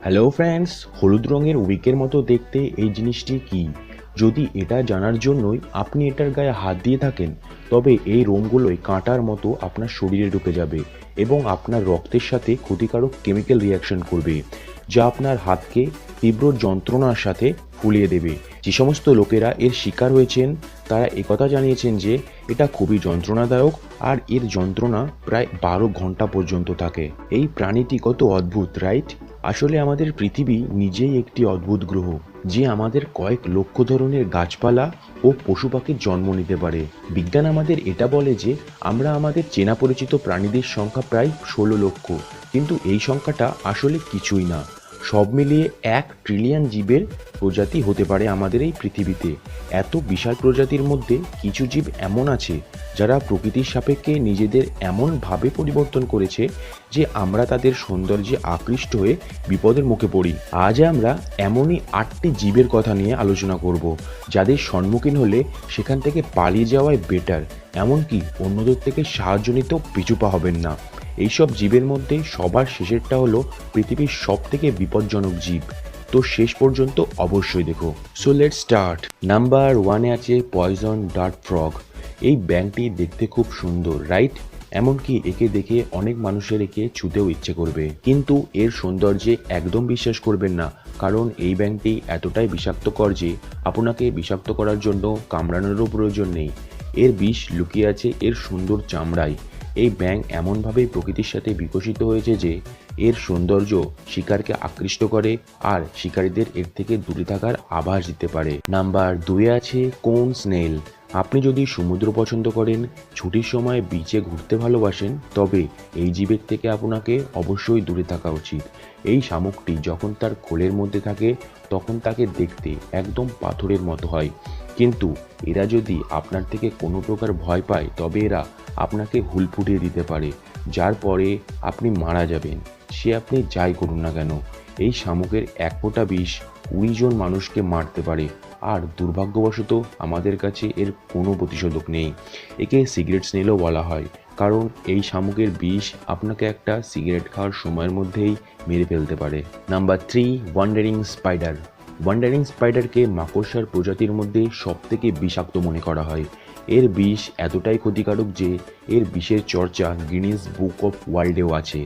Hello friends, হলুদ রঙের উইকের মতো দেখতে এই জিনিসটি কি? যদি এটা জানার জন্যই আপনি এটার গায়ে হাত দিয়ে থাকেন, তবে এই রোমগুলোই কাঁটার মতো আপনার শরীরে ঢুকে যাবে এবং আপনার রক্তের সাথে ক্ষতিকারক কেমিক্যাল রিয়াকশন করবে, যা আপনার হাতকে তীব্র যন্ত্রণার সাথে ফুলিয়ে দেবে। যে সমস্ত লোকেরা এর শিকার হয়েছেন তারা একথা জানিয়েছেন যে এটা খুবই যন্ত্রণাদায়ক আর এর যন্ত্রণা প্রায় 12 ঘন্টা পর্যন্ত থাকে। এই প্রাণীটি কত অদ্ভুত, রাইট? আসলে আমাদের পৃথিবী নিজেই একটি অদ্ভুত গ্রহ, যে আমাদের কয়েক লক্ষ ধরনের গাছপালা ও পশু পাখির জন্ম নিতে পারে। বিজ্ঞান আমাদের এটা বলে যে আমরা আমাদের চেনা পরিচিত প্রাণীদের সংখ্যা প্রায় 16 লক্ষ, কিন্তু এই সংখ্যাটা আসলে কিছুই না। সব মিলিয়ে 1 ট্রিলিয়ন জীবের প্রজাতি হতে পারে আমাদের এই পৃথিবীতে। এত বিশাল প্রজাতির মধ্যে কিছু জীব এমন আছে যারা প্রকৃতির সাপেক্ষে নিজেদের এমনভাবে পরিবর্তন করেছে যে আমরা তাদের সৌন্দর্যে আকৃষ্ট হয়ে বিপদের মুখে পড়ি। আজ আমরা এমনই 8টি জীবের কথা নিয়ে আলোচনা করব, যাদের সম্মুখীন হলে সেখান থেকে পালিয়ে যাওয়াই বেটার, এমনকি অন্যদের থেকে সাহায্য নিতেও পিছু পা হবেন না। এইসব জীবের মধ্যে সবার শেষেরটা হলো পৃথিবীর সব থেকে বিপজ্জনক জীব, তো শেষ পর্যন্ত অবশ্যই দেখো। So let's start. নাম্বার 1-এ আছে পয়জন ডার্ট ফ্রগ। এই ব্যাঙটি দেখতে খুব সুন্দর, রাইট? এমনকি একে দেখে অনেক মানুষের একে ছুঁতেও ইচ্ছে করবে, কিন্তু এর সৌন্দর্যে একদম বিশ্বাস করবেন না, কারণ এই ব্যাঙটি এতটাই বিষাক্তকর যে আপনাকে বিষাক্ত করার জন্য কামড়ানোরও প্রয়োজন নেই। এর বিষ লুকিয়ে আছে এর সুন্দর চামড়ায়। এই ব্যাঙ এমনভাবেই প্রকৃতির সাথে বিকশিত হয়েছে যে এর সৌন্দর্য শিকারকে আকৃষ্ট করে আর শিকারীদের এর থেকে দূরে থাকার আভাস দিতে পারে। নাম্বার 2-এ আছে কোন স্নেল। আপনি যদি সমুদ্র পছন্দ করেন, ছুটির সময় বিচে ঘুরতে ভালোবাসেন, তবে এই জীবের থেকে আপনাকে অবশ্যই দূরে থাকা উচিত। এই শামুকটি যখন তার খোলের মধ্যে থাকে তখন তাকে দেখতে একদম পাথরের মতো হয়, কিন্তু এরা যদি আপনার থেকে কোনো প্রকার ভয় পায় তবে এরা আপনাকে হুল ফুটিয়ে দিতে পারে, যার পরে আপনি মারা যাবেন, সে আপনি যাই করুন না কেন। এই শামুকের এক ফোঁটা বিষ 20 জন মানুষকে মারতে পারে, আর দুর্ভাগ্যবশত আমাদের কাছে এর কোনো প্রতিষেধক নেই। একে সিগারেট স্নেলও বলা হয়, কারণ এই শামুকের বিষ আপনাকে একটা সিগারেট খাওয়ার সময়ের মধ্যেই মেরে ফেলতে পারে। Number 3, wandering spider. ওয়ান্ডারিং স্পাইডারকে মাকড়সার প্রজাতির মধ্যে সবথেকে বিষাক্ত মনে করা হয়। এর বিষ এতটাই ক্ষতিকারক যে এর বিষের চর্চা গিনিস বুক অফ ওয়ার্ল্ডেও আছে।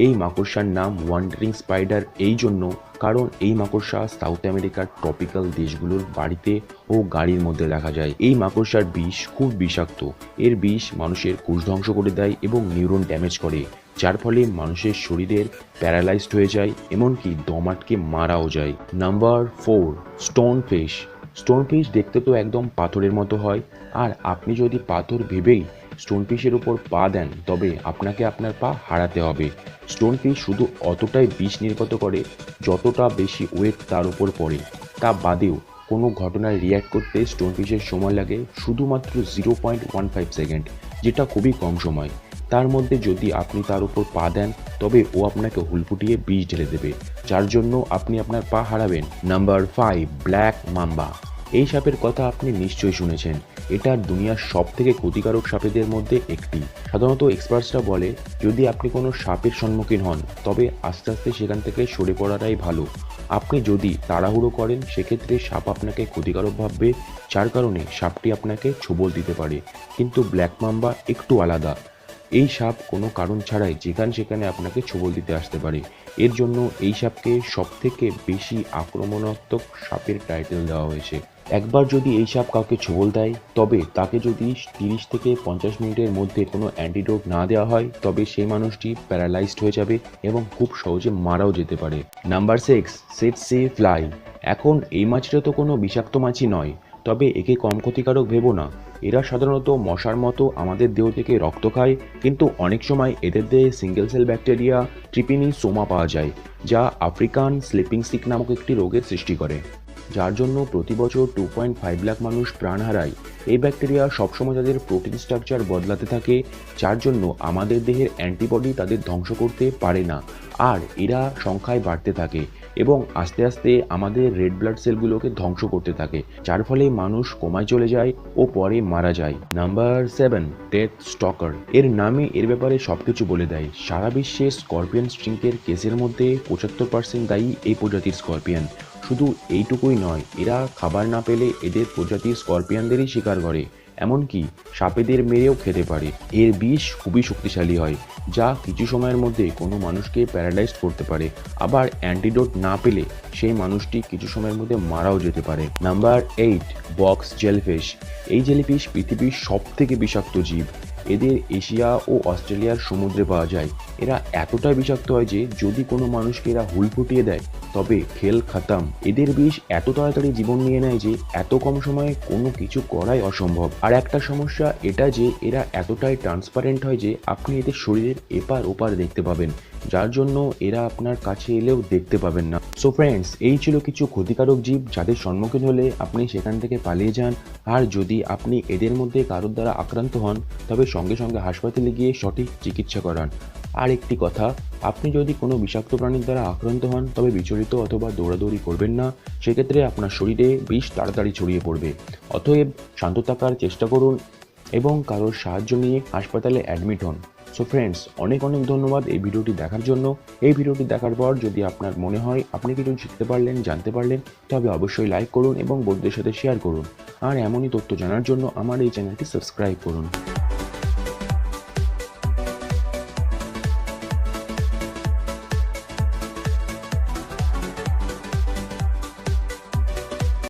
এই মাকড়সার নাম ওয়ান্ডারিং স্পাইডার এই জন্য কারণ এই মাকড়সা সাউথ আমেরিকার ট্রপিক্যাল দেশগুলোর বাড়িতে ও গাড়ির মধ্যে দেখা যায়। এই মাকড়সার বিষ খুব বিষাক্ত। এর বিষ মানুষের কোষ ধ্বংস করে দেয় এবং নিউরন ড্যামেজ করে, যার ফলে মানুষের শরীরের প্যারালাইজড হয়ে যায়, এমনকি দম আটকে মারাও যায়। Number 4, stone fish. Stone fish দেখতে তো একদম পাথরের মতো হয়, আর আপনি যদি পাথর ভেবেই স্টোন ফিশের উপর পা দেন তবে আপনাকে আপনার পা হারাতে হবে। স্টোন ফিশ শুধু অতটাই বিষ নির্গত করে যতটা বেশি ওয়েট তার উপর পড়ে। তা বাদেও কোনো ঘটনায় রিয়্যাক্ট করতে স্টোন ফিশের সময় লাগে শুধুমাত্র 0.15 সেকেন্ড, যেটা খুবই কম সময়। তার মধ্যে যদি আপনি তার উপর পা দেন তবে ও আপনাকে হুল ফুটিয়ে বিষ ঢেলে দেবে, যার জন্য আপনি আপনার পা হারাবেন। Number 5, black mamba. এই সাপের কথা আপনি নিশ্চয়ই শুনেছেন। এটা দুনিয়ার সব থেকে ক্ষতিকারক সাপেদের মধ্যে একটি। সাধারণত এক্সপার্টসরা বলে যদি আপনি কোনো সাপের সম্মুখীন হন তবে আস্তে আস্তে সেখান থেকে সরে পড়াটাই ভালো। আপনি যদি তাড়াহুড়ো করেন সেক্ষেত্রে সাপ আপনাকে ক্ষতিকারক ভাববে, যার কারণে সাপটি আপনাকে ছোবল দিতে পারে। কিন্তু ব্ল্যাক মাম্বা একটু আলাদা। এই সাপ কোনো কারণ ছাড়াই যেখানে সেখানে আপনাকে ছোবল দিতে আসতে পারে। এর জন্য এই সাপকে সবথেকে বেশি আক্রমণাত্মক সাপের টাইটেল দেওয়া হয়েছে। একবার যদি এই সাপ কাউকে ছোবল দেয় তবে তাকে যদি 30 থেকে 50 মিনিটের মধ্যে কোনো অ্যান্টিডোট না দেওয়া হয় তবে সেই মানুষটি প্যারালাইজড হয়ে যাবে এবং খুব সহজে মারাও যেতে পারে। Number 6, tsetse fly. এখন এই মাছটা তো কোনো বিষাক্ত মাছই নয়, তবে একে কম ক্ষতিকারক ভেবো না। এরা সাধারণত মশার মতো আমাদের দেহ থেকে রক্ত খায়, কিন্তু অনেক সময় এদের দেহে সিঙ্গেল সেল ব্যাকটেরিয়া ট্রিপিনোসোমা পাওয়া যায়, যা আফ্রিকান স্লিপিং সিক নামক একটি রোগের সৃষ্টি করে, যার জন্য প্রতি বছর 2.5 লাখ মানুষ প্রাণ হারায়। এই ব্যাকটেরিয়া সবসময় তাদের প্রোটিন স্ট্রাকচার বদলাতে থাকে, যার জন্য আমাদের দেহের অ্যান্টিবডি তাদের ধ্বংস করতে পারে না, আর এরা সংখ্যায় বাড়তে থাকে। এবং আস্তে আস্তে আমাদের রেড ব্লাড সেলগুলোকে ধ্বংস করতে থাকে, যার ফলে মানুষ কোমায় চলে যায় ও পরে মারা যায়। Number 7, death stalker. এর নামে এর ব্যাপারে সবকিছু বলে দেয়। সারা বিশ্বে স্করপিয়ন স্টিংকের কেসের মধ্যে 75% দায়ী এই প্রজাতির স্করপিয়ন। শুধু এইটুকুই নয়, এরা খাবার না পেলে এদের প্রজাতির স্করপিয়নদেরই শিকার করে, এমনকি সাপেদের মেরেও খেতে পারে। এর বিষ খুবই শক্তিশালী হয়, যা কিছু সময়ের মধ্যে কোনো মানুষকে প্যারালাইজ করতে পারে। আবার অ্যান্টিডোট না পেলে সেই মানুষটি কিছু সময়ের মধ্যে মারাও যেতে পারে। Number 8, box jellyfish. এই জেলিফিশ পৃথিবীর সবথেকে বিষাক্ত জীব। এদের এশিয়া ও অস্ট্রেলিয়ার সমুদ্রে পাওয়া যায়। এরা এতটাই বিষাক্ত হয় যে যদি কোনো মানুষকে এরা হুল ফুটিয়ে দেয় তবে খেল খাতাম। এদের বিষ এত তাড়াতাড়ি জীবন নিয়ে নেয় যে এত কম সময়ে কোনো কিছু করাই অসম্ভব। আর একটা সমস্যা এটা যে এরা এতটাই ট্রান্সপারেন্ট হয় যে আপনি এদের শরীরের এপার ওপার দেখতে পাবেন, যার জন্য এরা আপনার কাছে এলেও দেখতে পাবেন না। সো ফ্রেন্ডস, এই ছিল কিছু ক্ষতিকারক জীব যাদের সম্মুখীন হলে আপনি সেখান থেকে পালিয়ে যান। আর যদি আপনি এদের মধ্যে কারোর দ্বারা আক্রান্ত হন তবে সঙ্গে সঙ্গে হাসপাতালে গিয়ে সঠিক চিকিৎসা করান। আর একটি কথা, আপনি যদি কোনো বিষাক্ত প্রাণীর দ্বারা আক্রান্ত হন তবে বিচলিত অথবা দৌড়াদৌড়ি করবেন না, সেক্ষেত্রে আপনার শরীরে বিষ তাড়াতাড়ি ছড়িয়ে পড়বে। অতএব শান্ত থাকার চেষ্টা করুন এবং কারোর সাহায্য নিয়ে হাসপাতালে অ্যাডমিট হন। সো ফ্রেন্ডস, অনেক অনেক ধন্যবাদ এই ভিডিওটি দেখার জন্য। এই ভিডিওটি দেখার পর যদি আপনার মনে হয় আপনি কিছু শিখতে পারলেন, জানতে পারলেন, তবে অবশ্যই লাইক করুন এবং বন্ধুদের সাথে শেয়ার করুন। আর এমনই তথ্য জানার জন্য আমার এই চ্যানেলটি সাবস্ক্রাইব করুন।